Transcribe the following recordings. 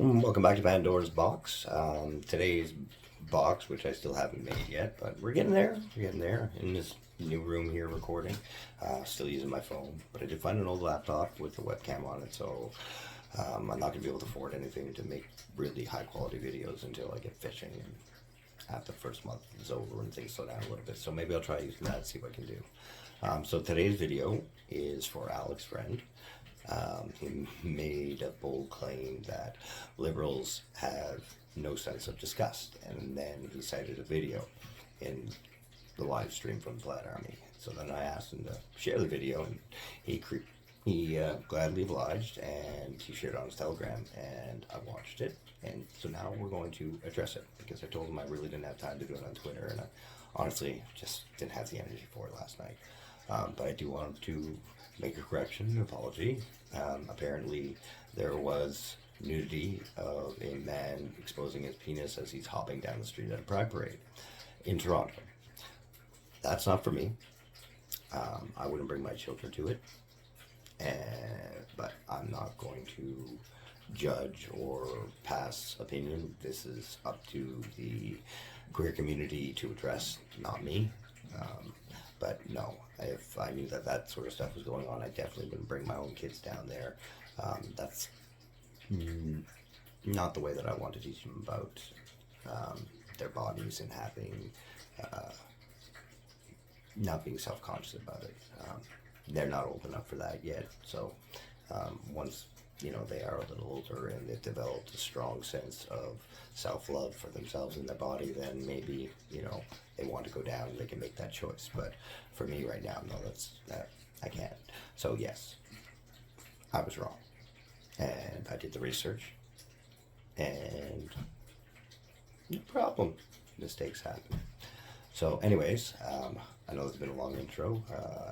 Welcome back to Pandora's Box. Today's box, which I still haven't made yet, but we're getting there. We're getting there in this new room here recording. Still using my phone, but I did find an old laptop with a webcam on it, so I'm not going to be able to afford anything to make really high quality videos until I get fishing and after the first month is over and things slow down a little bit. So maybe I'll try using that and see what I can do. So today's video is for Alex Vriend. He made a bold claim that liberals have no sense of disgust, and then he cited a video in the live stream from Plaid Army. So then I asked him to share the video, and he gladly obliged, and he shared it on his Telegram, and I watched it, and so now we're going to address it, because I told him I really didn't have time to do it on Twitter, and I honestly just didn't have the energy for it last night. But I do want to make a correction, an apology. Apparently there was nudity of a man exposing his penis as he's hopping down the street at a pride parade in Toronto. That's not for me. I wouldn't bring my children to it, but I'm not going to judge or pass opinion. This is up to the queer community to address, not me. But no, if I knew that sort of stuff was going on, I definitely wouldn't bring my own kids down there. That's not the way that I want to teach them about their bodies and having, not being self-conscious about it. They're not old enough for that yet. So once they are a little older and they've developed a strong sense of self-love for themselves and their body, then maybe they want to go down and they can make that choice. But for me right now, no, I can't. So yes, I was wrong, and I did the research, and no problem, mistakes happen. So anyways, I know it's been a long intro.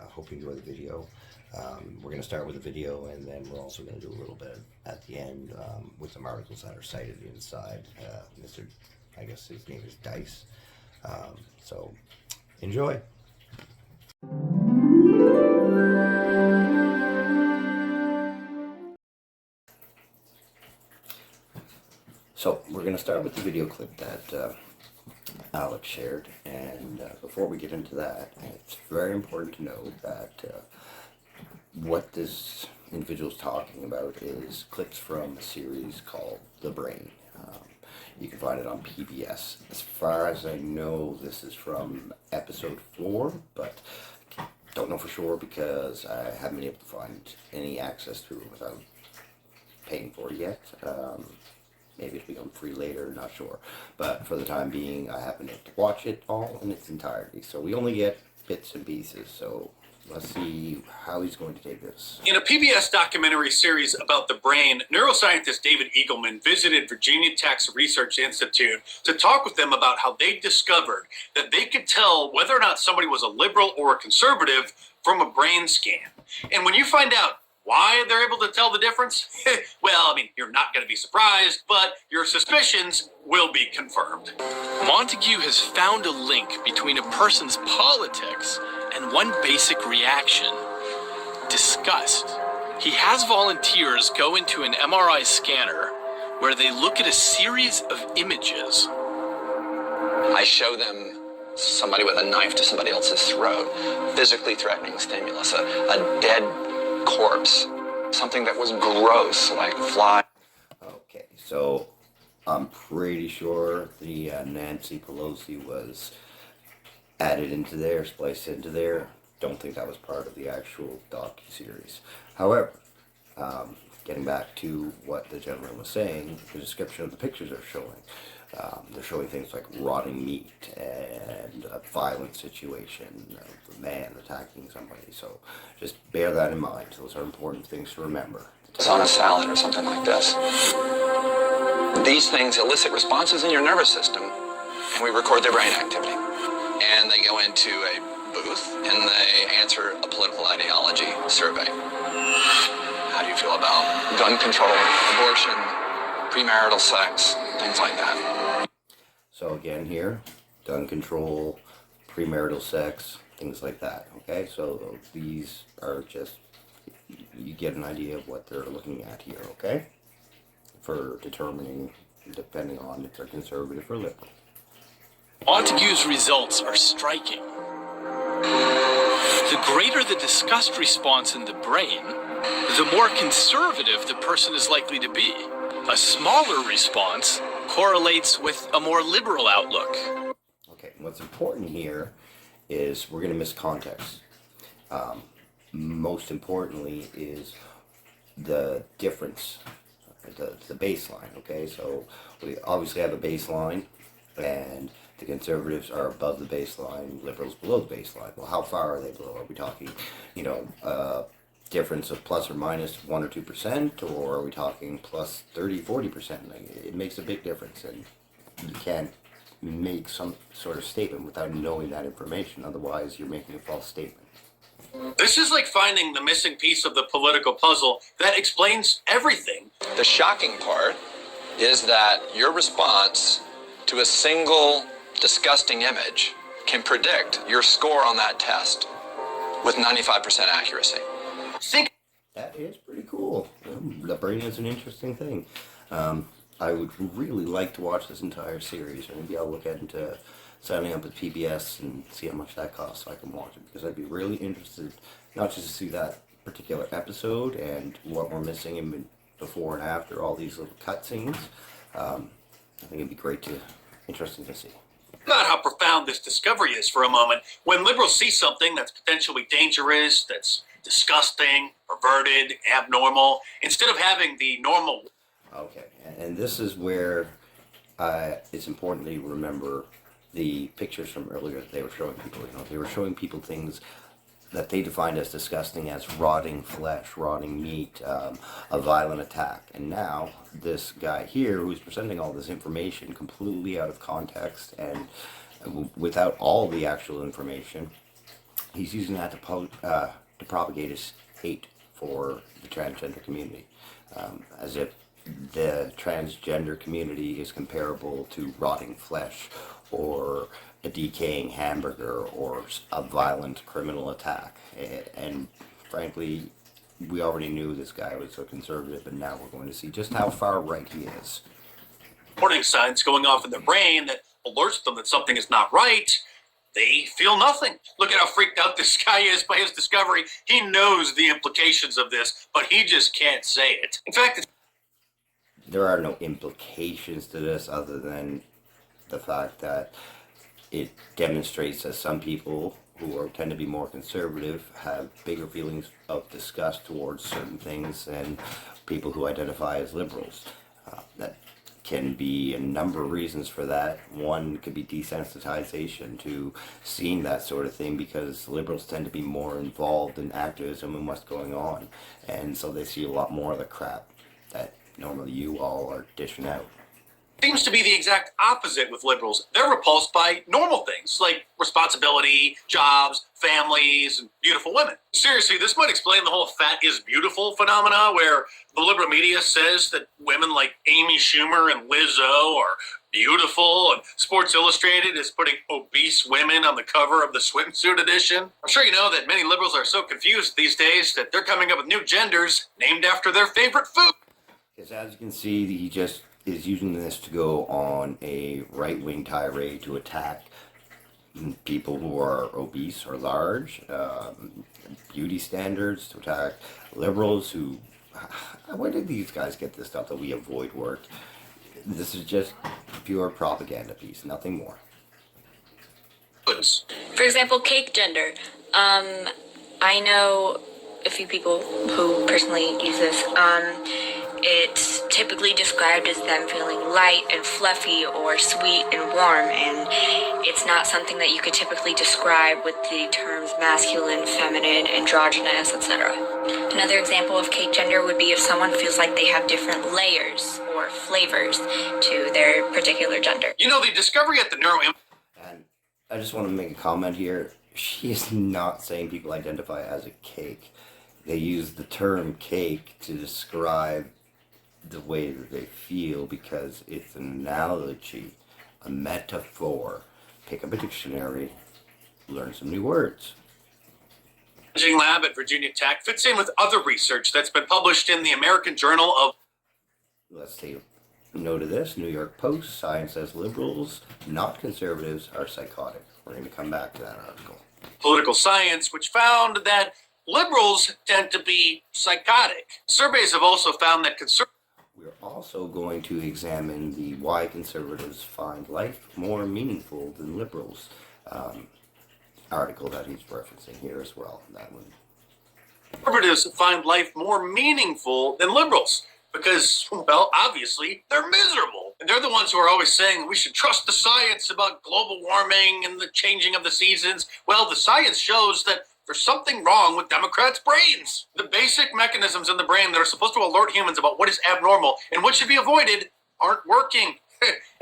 Hope you enjoy the video. We're going to start with a video, and then we're also going to do a little bit at the end with some articles that are cited inside. I guess his name is Dice. So enjoy. So we're going to start with the video clip that Alex shared, and before we get into that, it's very important to know that what this individual is talking about is clips from a series called The Brain. You can find it on PBS. As far as I know, this is from episode 4, but don't know for sure because I haven't been able to find any access to it without paying for it yet. Maybe it'll become free later, not sure. But for the time being, I haven't been able to watch it all in its entirety. So we only get bits and pieces. So let's see how he's going to take this. In a PBS documentary series about the brain, neuroscientist David Eagleman visited Virginia Tech's Research Institute to talk with them about how they discovered that they could tell whether or not somebody was a liberal or a conservative from a brain scan. And when you find out why they're able to tell the difference, well, I mean, you're not going to be surprised, but your suspicions will be confirmed. Montague has found a link between a person's politics and one basic reaction: disgust. He has volunteers go into an MRI scanner where they look at a series of images. I show them somebody with a knife to somebody else's throat, physically threatening stimulus, a dead corpse, something that was gross, like fly. Okay, so I'm pretty sure the Nancy Pelosi was added into there, spliced into there. Don't think that was part of the actual docu-series. However, getting back to what the gentleman was saying, the description of the pictures are showing. They're showing things like rotting meat and a violent situation of a man attacking somebody. So just bear that in mind. Those are important things to remember. It's on a salad or something like this. These things elicit responses in your nervous system, and we record their brain activity. And they go into a booth, and they answer a political ideology survey. How do you feel about gun control, abortion, premarital sex, things like that? So again here, gun control, premarital sex, things like that. Okay, so these are just, you get an idea of what they're looking at here, okay? for determining, depending on if they're conservative or liberal. Montague's results are striking. The greater the disgust response in the brain, the more conservative the person is likely to be. A smaller response correlates with a more liberal outlook. Okay, what's important here is we're going to miss context. Most importantly is the difference, the baseline, okay? So we obviously have a baseline, and the conservatives are above the baseline, liberals below the baseline. Well, how far are they below? Are we talking, difference of plus or minus 1 or 2%, or are we talking plus 30, 40%? Like, it makes a big difference, and you can't make some sort of statement without knowing that information. Otherwise, you're making a false statement. This is like finding the missing piece of the political puzzle that explains everything. The shocking part is that your response to a single disgusting image can predict your score on that test with 95% accuracy. That is pretty cool. The brain is an interesting thing. I would really like to watch this entire series, or maybe I'll look into signing up with PBS and see how much that costs so I can watch it, because I'd be really interested not just to see that particular episode and what we're missing in before and after all these little cutscenes. I think it'd be interesting to see. About how profound this discovery is for a moment. When liberals see something that's potentially dangerous, that's disgusting, perverted, abnormal, instead of having the normal... Okay, and this is where it's important to remember the pictures from earlier that they were showing people. They were showing people things that they defined as disgusting, as rotting flesh, rotting meat, a violent attack. And now this guy here, who's presenting all this information completely out of context and without all the actual information, he's using that to propagate his hate for the transgender community, as if the transgender community is comparable to rotting flesh or a decaying hamburger or a violent criminal attack. And frankly, we already knew this guy was so conservative, and now we're going to see just how far right he is. Warning signs going off in their brain that alerts them that something is not right. They feel nothing. Look at how freaked out this guy is by his discovery. He knows the implications of this, but he just can't say it. In fact, there are no implications to this other than the fact that it demonstrates that some people who tend to be more conservative have bigger feelings of disgust towards certain things than people who identify as liberals. That can be a number of reasons for that. One could be desensitization to seeing that sort of thing, because liberals tend to be more involved in activism and what's going on, and so they see a lot more of the crap that normally you all are dishing out. seems to be the exact opposite with liberals. They're repulsed by normal things like responsibility, jobs, families, and beautiful women. Seriously, this might explain the whole fat is beautiful phenomena, where the liberal media says that women like Amy Schumer and Lizzo are beautiful, and Sports Illustrated is putting obese women on the cover of the swimsuit edition. I'm sure you know that many liberals are so confused these days that they're coming up with new genders named after their favorite food. Because as you can see, he just is using this to go on a right-wing tirade to attack people who are obese or large, beauty standards, to attack liberals who... Where did these guys get this stuff that we avoid work? This is just pure propaganda piece, nothing more. For example, cake gender. I know a few people who personally use this. It's typically described as them feeling light and fluffy or sweet and warm, and it's not something that you could typically describe with the terms masculine, feminine, androgynous, etc. Another example of cake gender would be if someone feels like they have different layers or flavors to their particular gender. You know, the discovery at the Neuro... And I just want to make a comment here. She is not saying people identify as a cake. They use the term cake to describe the way that they feel because it's an analogy, a metaphor. Pick up a dictionary, learn some new words. Imaging lab at Virginia Tech fits in with other research that's been published in the American Journal of... let's take note of this. New York Post, science says liberals, not conservatives, are psychotic. We're going to come back to that article. Political Science, which found that liberals tend to be psychotic. Surveys have also found that We're also going to examine the why conservatives find life more meaningful than liberals article that he's referencing here as well. That one. conservatives find life more meaningful than liberals because, well, obviously they're miserable. And they're the ones who are always saying we should trust the science about global warming and the changing of the seasons. Well, the science shows that there's something wrong with Democrats' brains. The basic mechanisms in the brain that are supposed to alert humans about what is abnormal and what should be avoided aren't working.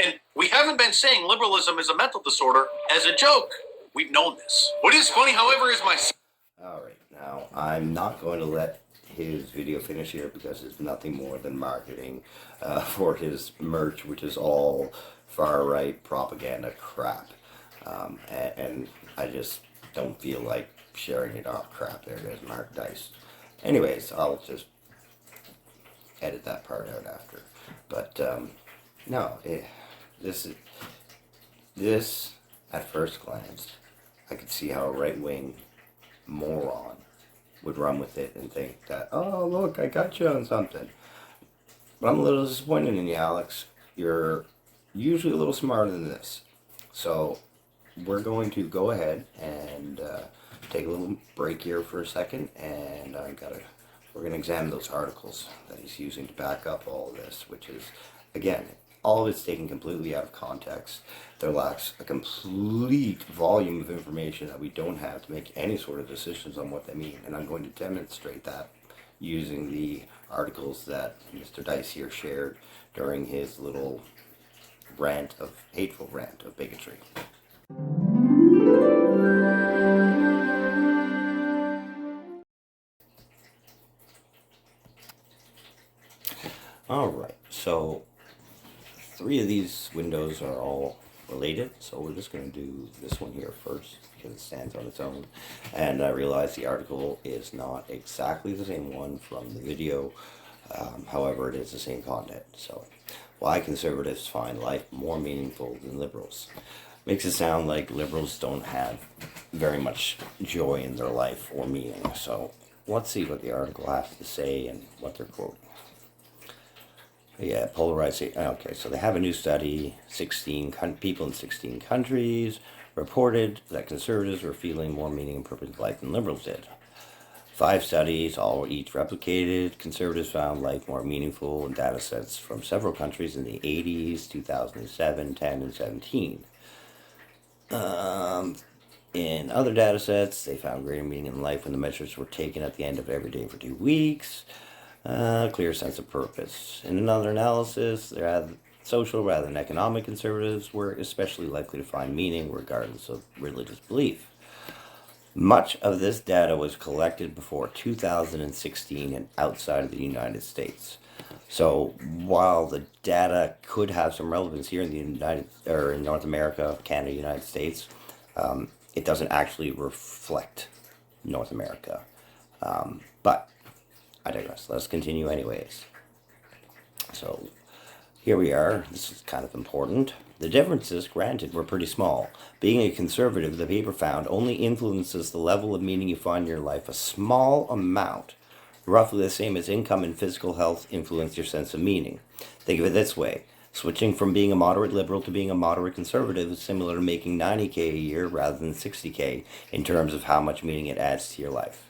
And we haven't been saying liberalism is a mental disorder as a joke. We've known this. What is funny, however, is my... Alright, now I'm not going to let his video finish here because it's nothing more than marketing for his merch, which is all far-right propaganda crap. And I just don't feel like sharing it off crap. There it is, Mark Dice. Anyways, I'll just edit that part out after. But no, this at first glance, I could see how a right-wing moron would run with it and think that, oh, look, I got you on something. But I'm a little disappointed in you, Alex. You're usually a little smarter than this. So we're going to go ahead and take a little break here for a second, and we're going to examine those articles that he's using to back up all of this, which is, again, all of it's taken completely out of context. There lacks a complete volume of information that we don't have to make any sort of decisions on what they mean. And I'm going to demonstrate that using the articles that Mr. Dice here shared during his little hateful rant of bigotry. Alright, so 3 of these windows are all related, so we're just going to do this one here first because it stands on its own. And I realize the article is not exactly the same one from the video, however it is the same content. So, why conservatives find life more meaningful than liberals. Makes it sound like liberals don't have very much joy in their life or meaning. So let's see what the article has to say and what they're quoting. Yeah, polarization. Okay, so they have a new study. 16 people in 16 countries reported that conservatives were feeling more meaning and purpose in life than liberals did. 5 studies, all each replicated. Conservatives found life more meaningful in data sets from several countries in the 80s, 2007, 10, and 17. In other data sets, they found greater meaning in life when the measures were taken at the end of every day for 2 weeks. Clear sense of purpose. In another analysis, social rather than economic conservatives were especially likely to find meaning regardless of religious belief. Much of this data was collected before 2016 and outside of the United States. So while the data could have some relevance here in in North America, Canada, United States, it doesn't actually reflect North America. But I digress. Let's continue anyways. So here we are. This is kind of important. The differences, granted, were pretty small. Being a conservative, the paper found, only influences the level of meaning you find in your life a small amount. Roughly the same as income and physical health influence your sense of meaning. Think of it this way. Switching from being a moderate liberal to being a moderate conservative is similar to making $90K a year rather than $60K in terms of how much meaning it adds to your life.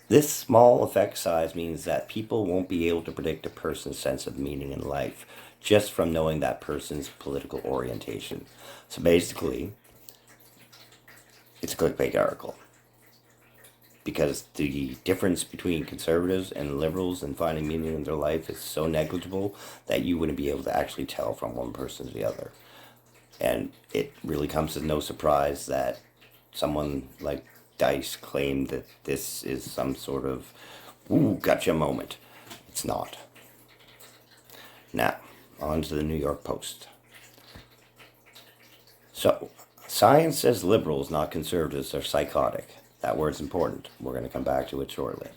This small effect size means that people won't be able to predict a person's sense of meaning in life just from knowing that person's political orientation. So basically, it's a clickbait article. Because the difference between conservatives and liberals in finding meaning in their life is so negligible that you wouldn't be able to actually tell from one person to the other. And it really comes as no surprise that someone like Dice claimed that this is some sort of ooh, gotcha moment. It's not. Now, on to the New York Post. So, science says liberals, not conservatives, are psychotic. That word's important. We're going to come back to it shortly.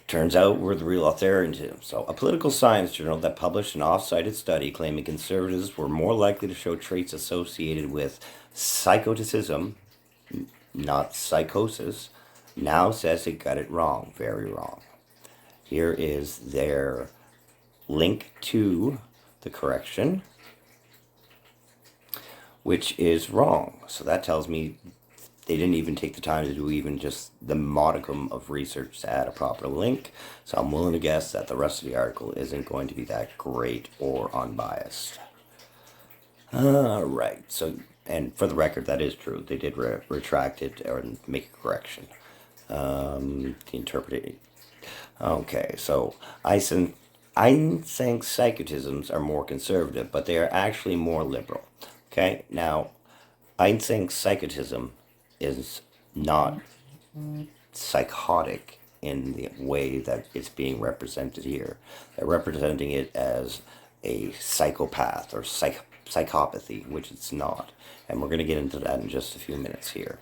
Turns out we're the real authority. So, a political science journal that published an off-cited study claiming conservatives were more likely to show traits associated with psychoticism, not psychosis, now says it got it wrong, very wrong. Here is their link to the correction, which is wrong. So that tells me they didn't even take the time to do even just the modicum of research to add a proper link. So I'm willing to guess that the rest of the article isn't going to be that great or unbiased. All right. So, and for the record, that is true. They did retract it or make a correction. The interpretation. Okay. So I think psychotisms are more conservative, but they are actually more liberal. Okay. Now, I think psychotism is not psychotic in the way that it's being represented here. They're representing it as a psychopath or psychopathy, which it's not. And we're going to get into that in just a few minutes here.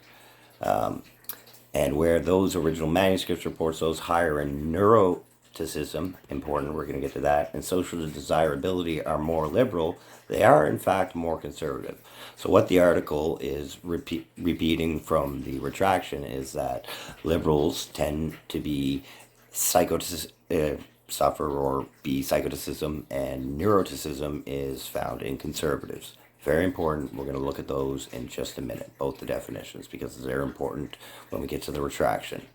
And where those original manuscripts reports those higher in neuroticism, important, we're going to get to that, and social desirability are more liberal, they are in fact more conservative. So what the article is repeating from the retraction is that liberals tend to be suffer or be psychoticism, and neuroticism is found in conservatives. Very important. We're going to look at those in just a minute, both the definitions, because they're important when we get to the retraction.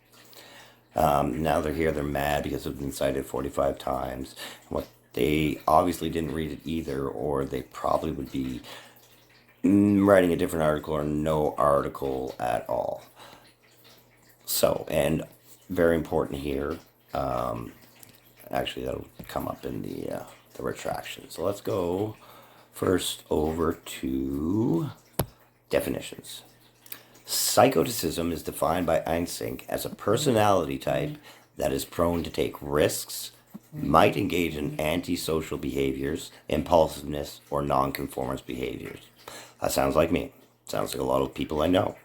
Now they're here, they're mad because it's been cited 45 times. What they obviously didn't read it either, or they probably would be writing a different article or no article at all. So, and very important here, actually that'll come up in the retraction. So let's go first over to definitions. Psychoticism is defined by Eysenck as a personality type that is prone to take risks, might engage in antisocial behaviors, impulsiveness, or nonconformist behaviors. That sounds like me. Sounds like a lot of people I know.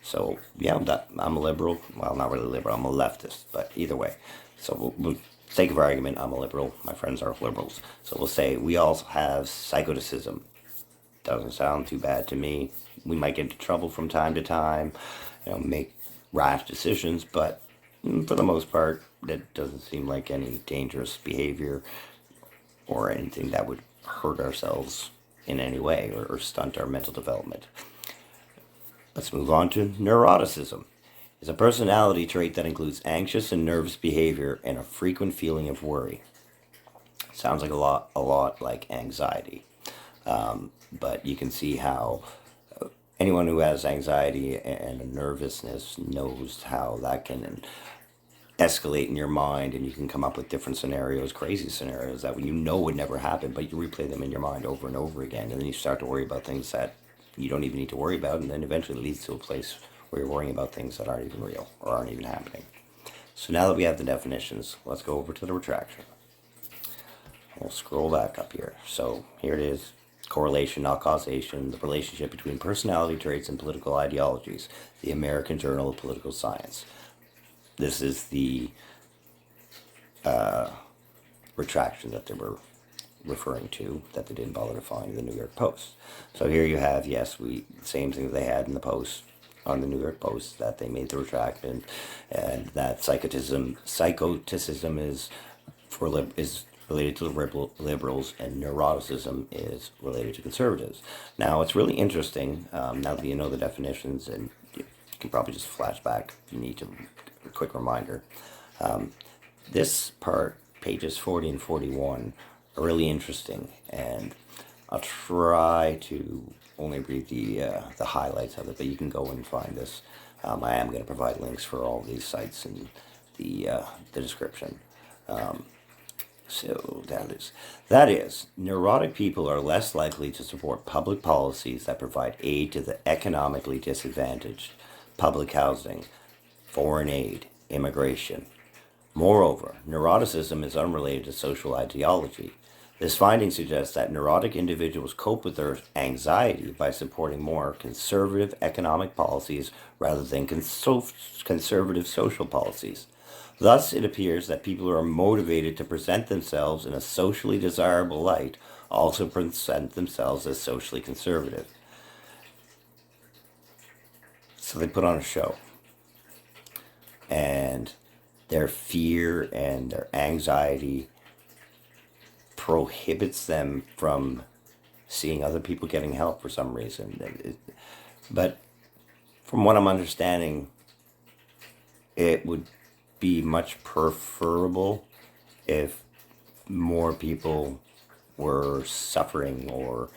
So, yeah, I'm a liberal. Well, not really liberal. I'm a leftist, but either way. So, for sake of argument, I'm a liberal. My friends are liberals. So we'll say we all have psychoticism. Doesn't sound too bad to me. We might get into trouble from time to time, make rash decisions, but for the most part, it doesn't seem like any dangerous behavior or anything that would hurt ourselves in any way or stunt our mental development. Let's move on to neuroticism. It's a personality trait that includes anxious and nervous behavior and a frequent feeling of worry. Sounds like a lot like anxiety. But you can see how anyone who has anxiety and a nervousness knows how that can escalate in your mind, and you can come up with different scenarios, crazy scenarios that would never happen, but you replay them in your mind over and over again, and then you start to worry about things that you don't even need to worry about, and then eventually it leads to a place where you're worrying about things that aren't even real or aren't even happening. So now that we have the definitions, let's go over to the retraction. We'll scroll back up here. So here it is. Correlation, not causation, the relationship between personality traits and political ideologies, the American Journal of Political Science. This is the retraction that they were referring to, that they didn't bother to find in the New York Post. So here you have, same thing that they had in the Post, on the New York Post, that they made the retraction, and that psychoticism is related to the liberals, and neuroticism is related to conservatives. Now, it's really interesting, now that you know the definitions, and you can probably just flash back if you need to, a quick reminder. This part, pages 40 and 41, are really interesting, and I'll try to only read the highlights of it, but you can go and find this. I am going to provide links for all these sites in the description. So that is, neurotic people are less likely to support public policies that provide aid to the economically disadvantaged, public housing, foreign aid, immigration. Moreover, neuroticism is unrelated to social ideology. This finding suggests that neurotic individuals cope with their anxiety by supporting more conservative economic policies rather than conservative social policies. Thus, it appears that people who are motivated to present themselves in a socially desirable light also present themselves as socially conservative. So they put on a show. And their fear and their anxiety prohibits them from seeing other people getting help for some reason. But from what I'm understanding, it would be much preferable if more people were suffering or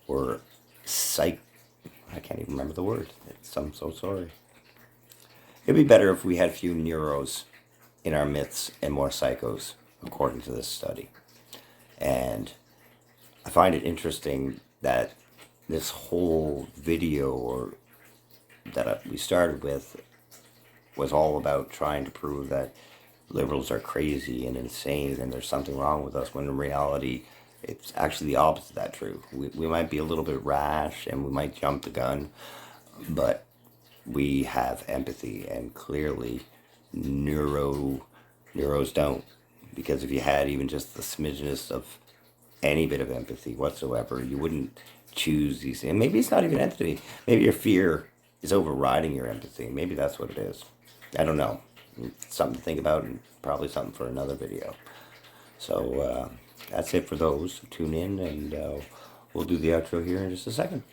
were I can't even remember the word. I'm so sorry. It'd be better if we had few neuros in our myths and more psychos, according to this study. And I find it interesting that this whole video that we started with was all about trying to prove that liberals are crazy and insane and there's something wrong with us, when in reality it's actually the opposite of that true. We might be a little bit rash and we might jump the gun, but we have empathy, and clearly neuros don't. Because if you had even just the smidgenest of any bit of empathy whatsoever, you wouldn't choose these things. Maybe it's not even empathy. Maybe your fear is overriding your empathy. Maybe that's what it is. I don't know. It's something to think about, and probably something for another video. So that's it for those. Tune in, and we'll do the outro here in just a second.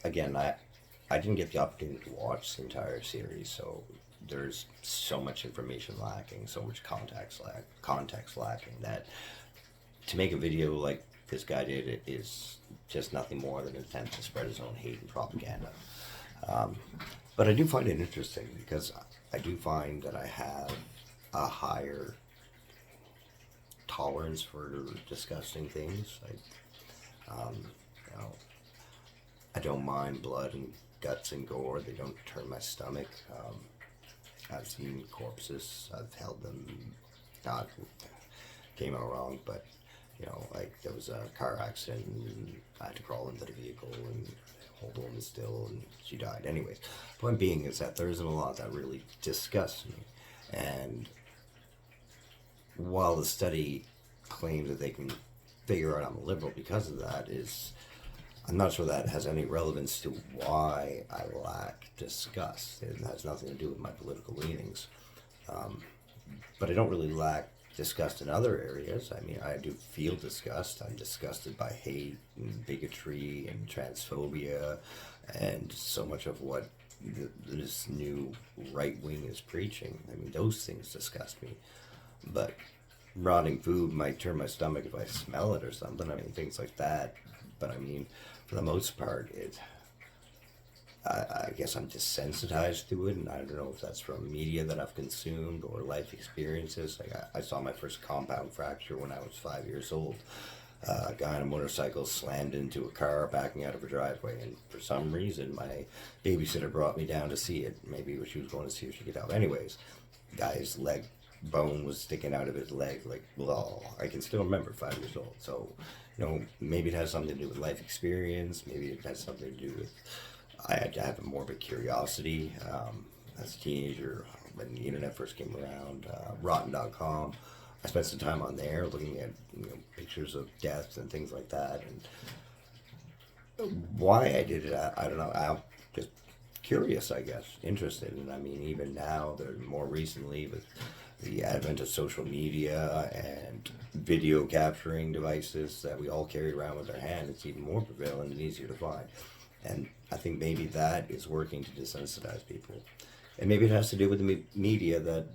Again, I didn't get the opportunity to watch the entire series, so there's so much information lacking, so much context lacking, that to make a video like this guy did, it is just nothing more than an attempt to spread his own hate and propaganda. But I do find it interesting, because I do find that I have a higher tolerance for disgusting things. I don't mind blood and guts and gore. They don't turn my stomach. I've seen corpses. I've held them. Not came out wrong, but like there was a car accident and I had to crawl into the vehicle and hold a woman still, and she died. Anyways, point being is that there isn't a lot that really disgusts me. And while the study claims that they can figure out I'm a liberal because of that, I'm not sure that has any relevance to why I lack disgust. It has nothing to do with my political leanings. But I don't really lack disgust in other areas. I mean, I do feel disgust. I'm disgusted by hate and bigotry and transphobia and so much of what this new right wing is preaching. I mean, those things disgust me. But rotting food might turn my stomach if I smell it or something. I mean, things like that. But I mean, for the most part, I guess I'm desensitized to it, and I don't know if that's from media that I've consumed or life experiences. Like I saw my first compound fracture when I was 5 years old. A guy on a motorcycle slammed into a car backing out of a driveway, and for some reason my babysitter brought me down to see it. Maybe she was going to see if she could help. Anyways, guy's leg bone was sticking out of his leg. Like, well, I can still remember 5 years old. So maybe it has something to do with life experience. Maybe it has something to do with, I have a morbid curiosity. As a teenager, when the internet first came around, rotten.com, I spent some time on there looking at pictures of deaths and things like that. And why I did it, I don't know. I'm just curious, I guess, interested. And I mean, even now, more recently with the advent of social media and video capturing devices that we all carry around with our hand, it's even more prevalent and easier to find. And I think maybe that is working to desensitize people. And maybe it has to do with the media that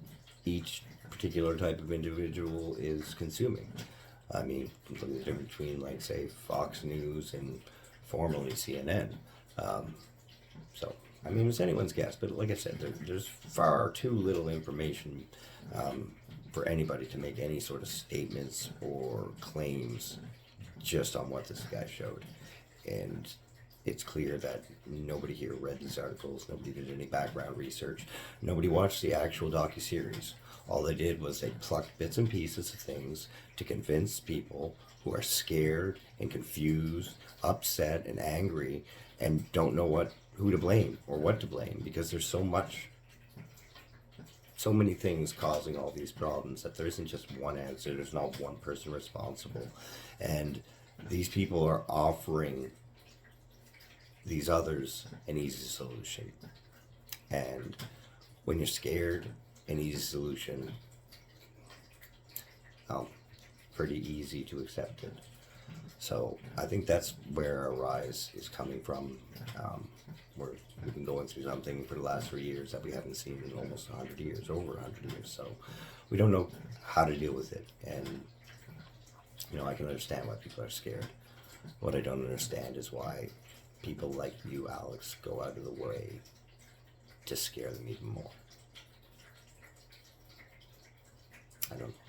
each particular type of individual is consuming. I mean, look at the difference between, like, say, Fox News and formerly CNN. So, I mean, it's anyone's guess, but like I said, there's far too little information for anybody to make any sort of statements or claims just on what this guy showed. And it's clear that nobody here read these articles, nobody did any background research, nobody watched the actual docuseries. All they did was they plucked bits and pieces of things to convince people who are scared and confused, upset and angry, and don't know who to blame or what to blame, because there's so many things causing all these problems that there isn't just one answer. There's not one person responsible, and these people are offering these others an easy solution. And when you're scared, an easy solution, pretty easy to accept it. So I think that's where our rise is coming from. We've been going through something for the last 3 years that we haven't seen in almost 100 years, over 100 years. So we don't know how to deal with it. And, I can understand why people are scared. What I don't understand is why people like you, Alex, go out of the way to scare them even more. I don't know.